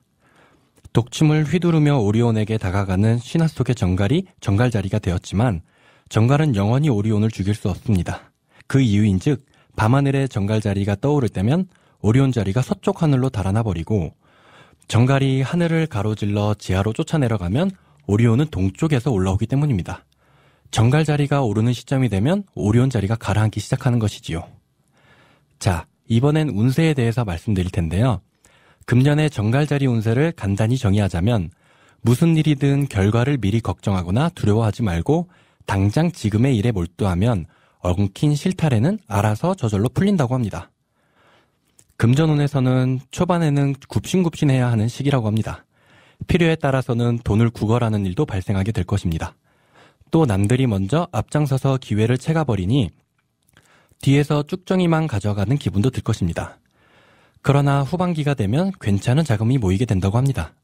독침을 휘두르며 오리온에게 다가가는 신화 속의 정갈이 정갈자리가 되었지만 정갈은 영원히 오리온을 죽일 수 없습니다. 그 이유인즉 밤하늘에 정갈자리가 떠오를 때면 오리온 자리가 서쪽 하늘로 달아나 버리고 정갈이 하늘을 가로질러 지하로 쫓아내려가면 오리온은 동쪽에서 올라오기 때문입니다. 정갈자리가 오르는 시점이 되면 오리온 자리가 가라앉기 시작하는 것이지요. 자, 이번엔 운세에 대해서 말씀드릴 텐데요. 금년의 정갈자리 운세를 간단히 정의하자면 무슨 일이든 결과를 미리 걱정하거나 두려워하지 말고 당장 지금의 일에 몰두하면 엉킨 실타래는 알아서 저절로 풀린다고 합니다. 금전운에서는 초반에는 굽신굽신해야 하는 시기라고 합니다. 필요에 따라서는 돈을 구걸하는 일도 발생하게 될 것입니다. 또 남들이 먼저 앞장서서 기회를 채가버리니 뒤에서 쭉정이만 가져가는 기분도 들 것입니다. 그러나 후반기가 되면 괜찮은 자금이 모이게 된다고 합니다.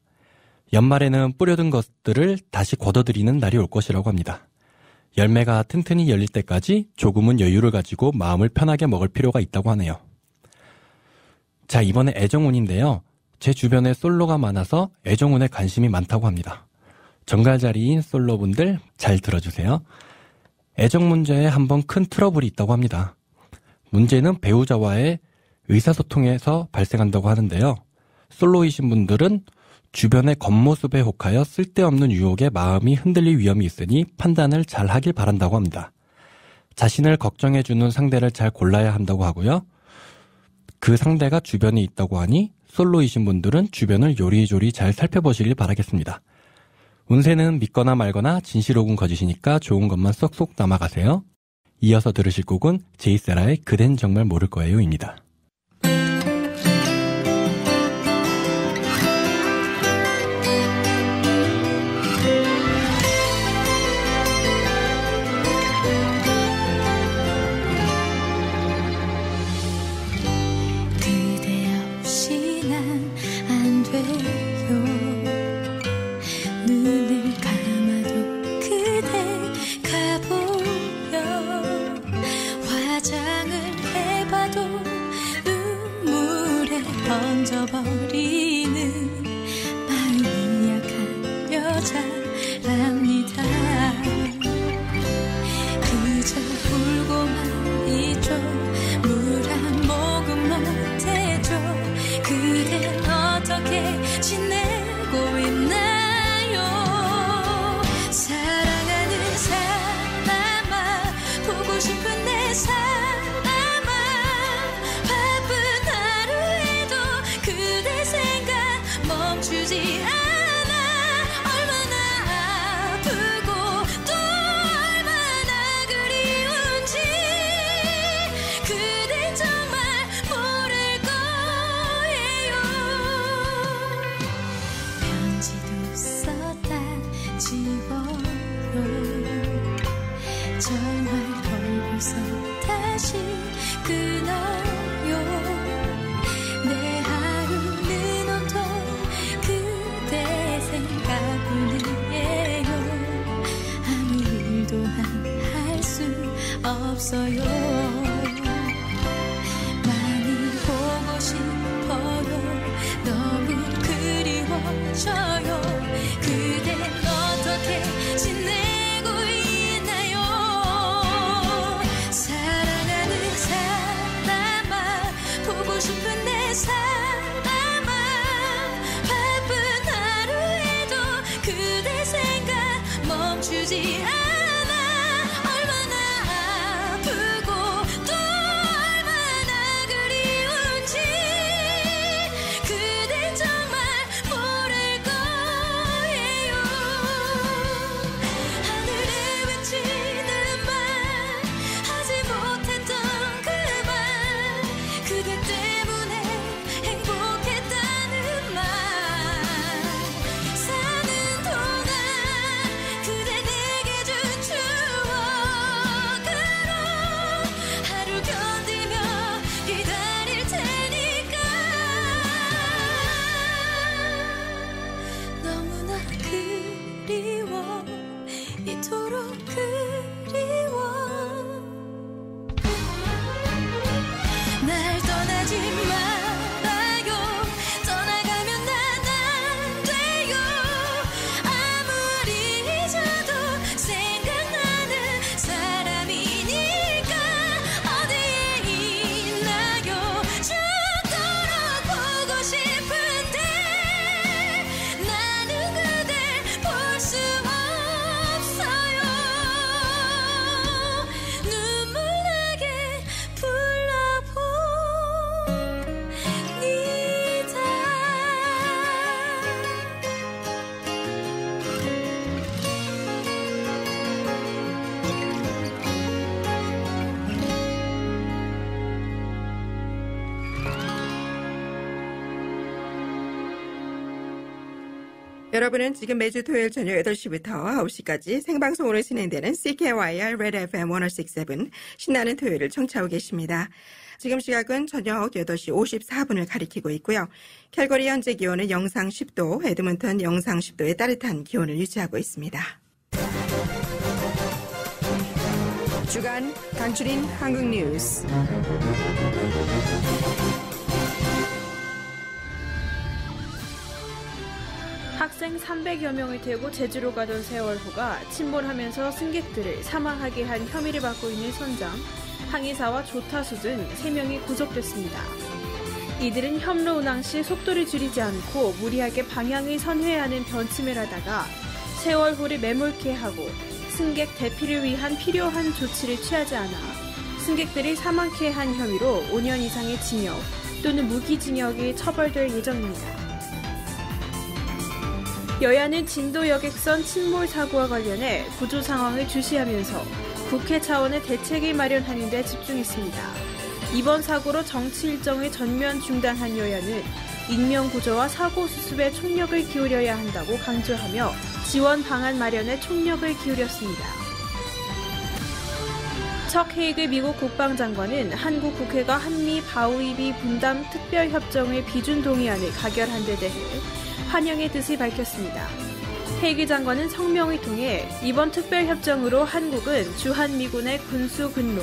연말에는 뿌려둔 것들을 다시 걷어들이는 날이 올 것이라고 합니다. 열매가 튼튼히 열릴 때까지 조금은 여유를 가지고 마음을 편하게 먹을 필요가 있다고 하네요. 자, 이번에 애정운인데요. 제 주변에 솔로가 많아서 애정운에 관심이 많다고 합니다. 정갈자리인 솔로분들 잘 들어주세요. 애정 문제에 한번 큰 트러블이 있다고 합니다. 문제는 배우자와의 의사소통에서 발생한다고 하는데요. 솔로이신 분들은 주변의 겉모습에 혹하여 쓸데없는 유혹에 마음이 흔들릴 위험이 있으니 판단을 잘 하길 바란다고 합니다. 자신을 걱정해주는 상대를 잘 골라야 한다고 하고요. 그 상대가 주변에 있다고 하니 솔로이신 분들은 주변을 요리조리 잘 살펴보시길 바라겠습니다. 운세는 믿거나 말거나 진실 혹은 거짓이니까 좋은 것만 쏙쏙 담아가세요. 이어서 들으실 곡은 제이세라의 그댄 정말 모를 거예요 입니다. 던져버리는 마음이 약한 여자랍니다. 그저 울고만 있죠. 물 한 모금 못해줘. 그댄 어떻게 지내고 있나요? 사랑하는 사람아, 보고 싶은 내 사람아, 멈추지 않아. 얼마나 아프고 또 얼마나 그리운지 그댄 정말 모를 거예요. 편지도 썼다 정말 벌써 다시 끊어요. 내 하루는 온통 그대 생각뿐이에요. 아무 일도 할 수 없어요. 많이 보고 싶어요. 너무 그리워져요. 그댄 어떻게 지내고 있나요? 사랑하는 사람아, 보고 싶은 내 사람아, 바쁜 하루에도 그대 생각 멈추지 않아. 여러분은 지금 매주 토요일 저녁 8시부터 9시까지 생방송으로 진행되는 CKYR Red FM 1067 신나는 토요일을 청취하고 계십니다. 지금 시각은 저녁 8시 54분을 가리키고 있고요. 캘거리 현재 기온은 영상 10도, 에드먼턴 영상 10도의 따뜻한 기온을 유지하고 있습니다. 주간 강추린 한국 뉴스. 학생 300여 명을 태우고 제주로 가던 세월호가 침몰하면서 승객들을 사망하게 한 혐의를 받고 있는 선장, 항해사와 조타수 등 3명이 구속됐습니다. 이들은 현로 운항 시 속도를 줄이지 않고 무리하게 방향을 선회하는 변침을 하다가 세월호를 매몰케 하고 승객 대피를 위한 필요한 조치를 취하지 않아 승객들을 사망케 한 혐의로 5년 이상의 징역 또는 무기징역이 처벌될 예정입니다. 여야는 진도 여객선 침몰 사고와 관련해 구조 상황을 주시하면서 국회 차원의 대책을 마련하는 데 집중했습니다. 이번 사고로 정치 일정을 전면 중단한 여야는 인명구조와 사고 수습에 총력을 기울여야 한다고 강조하며 지원 방안 마련에 총력을 기울였습니다. 척 헤이그 미국 국방장관은 한국 국회가 한미 바위비 분담 특별협정의 비준 동의안을 가결한 데 대해 환영의 뜻을 밝혔습니다. 헤이그 장관은 성명을 통해 이번 특별협정으로 한국은 주한미군의 군수 근로,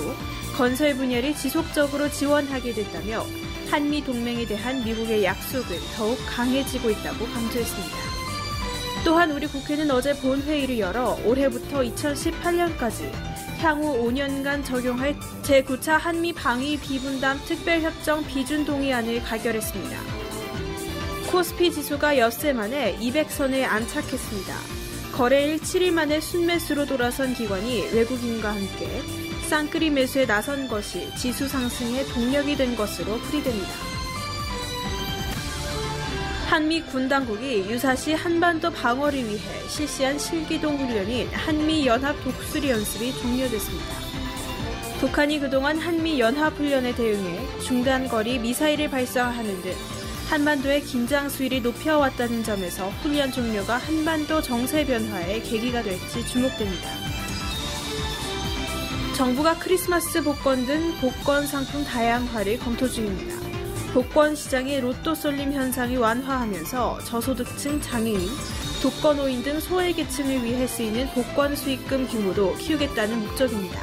건설 분야를 지속적으로 지원하게 됐다며 한미 동맹에 대한 미국의 약속은 더욱 강해지고 있다고 강조했습니다. 또한 우리 국회는 어제 본회의를 열어 올해부터 2018년까지 향후 5년간 적용할 제9차 한미 방위 비분담 특별협정 비준 동의안을 가결했습니다. 코스피 지수가 엿새 만에 200선에 안착했습니다. 거래일 7일 만에 순매수로 돌아선 기관이 외국인과 함께 쌍끌이 매수에 나선 것이 지수 상승에 동력이 된 것으로 풀이됩니다. 한미 군 당국이 유사시 한반도 방어를 위해 실시한 실기동 훈련인 한미연합 독수리 연습이 종료됐습니다. 북한이 그동안 한미연합훈련에 대응해 중단거리 미사일을 발사하는 등 한반도의 긴장 수위를 높여왔다는 점에서 훈련 종료가 한반도 정세 변화의 계기가 될지 주목됩니다. 정부가 크리스마스 복권 등 복권 상품 다양화를 검토 중입니다. 복권 시장의 로또 쏠림 현상이 완화하면서 저소득층, 장애인, 독거노인 등 소외계층을 위해 쓰이는 복권 수익금 규모도 키우겠다는 목적입니다.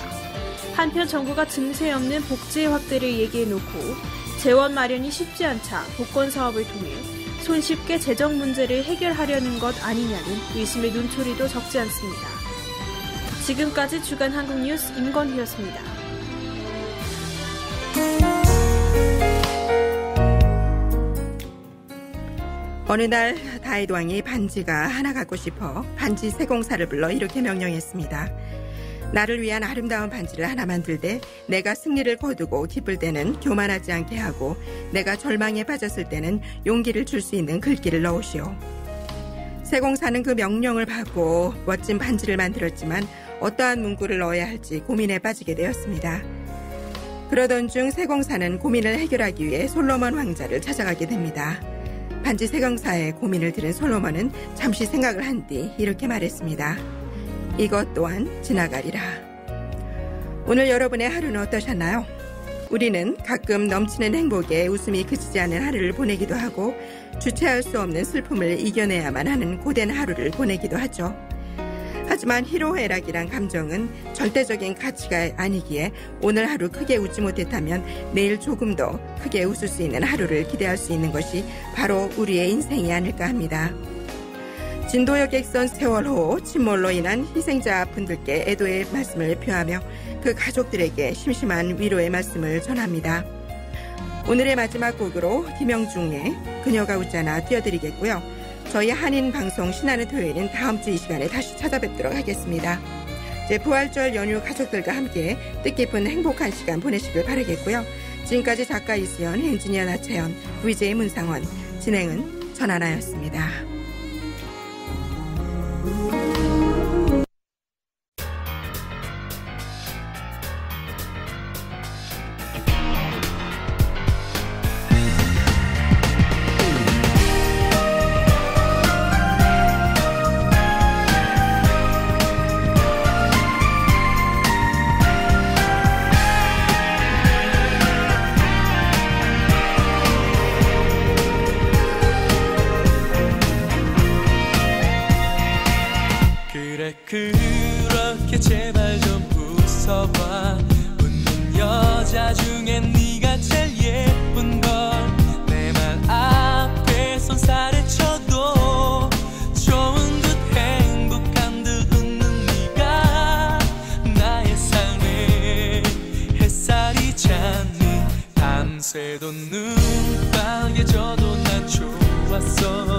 한편 정부가 증세 없는 복지 확대를 얘기해놓고 재원 마련이 쉽지 않자 복권 사업을 통해 손쉽게 재정 문제를 해결하려는 것 아니냐는 의심의 눈초리도 적지 않습니다. 지금까지 주간 한국뉴스 임건희였습니다. 어느 날 다윗 왕이 반지가 하나 갖고 싶어 반지 세공사를 불러 이렇게 명령했습니다. 나를 위한 아름다운 반지를 하나 만들되 내가 승리를 거두고 기쁠 때는 교만하지 않게 하고 내가 절망에 빠졌을 때는 용기를 줄 수 있는 글귀를 넣으시오. 세공사는 그 명령을 받고 멋진 반지를 만들었지만 어떠한 문구를 넣어야 할지 고민에 빠지게 되었습니다. 그러던 중 세공사는 고민을 해결하기 위해 솔로몬 왕자를 찾아가게 됩니다. 반지 세공사의 고민을 들은 솔로몬은 잠시 생각을 한 뒤 이렇게 말했습니다. 이것 또한 지나가리라. 오늘 여러분의 하루는 어떠셨나요? 우리는 가끔 넘치는 행복에 웃음이 그치지 않는 하루를 보내기도 하고 주체할 수 없는 슬픔을 이겨내야만 하는 고된 하루를 보내기도 하죠. 하지만 희로애락이란 감정은 절대적인 가치가 아니기에 오늘 하루 크게 웃지 못했다면 내일 조금 더 크게 웃을 수 있는 하루를 기대할 수 있는 것이 바로 우리의 인생이 아닐까 합니다. 진도여객선 세월호 침몰로 인한 희생자분들께 애도의 말씀을 표하며 그 가족들에게 심심한 위로의 말씀을 전합니다. 오늘의 마지막 곡으로 김영중의 그녀가 웃잖아 띄워드리겠고요. 저희 한인 방송 신나는 토요일은 다음 주 이 시간에 다시 찾아뵙도록 하겠습니다. 이제 부활절 연휴 가족들과 함께 뜻깊은 행복한 시간 보내시길 바라겠고요. 지금까지 작가 이수연, 엔지니어 나채연, VJ 문상원, 진행은 전하나였습니다. 그렇게 제발 좀 웃어봐. 웃는 여자 중에 네가 제일 예쁜 걸. 내 말 앞에 손살을 쳐도 좋은 듯 행복한 듯 웃는 네가 나의 삶의 햇살이잖니. 밤새도 눈 빨개져도 난 좋았어.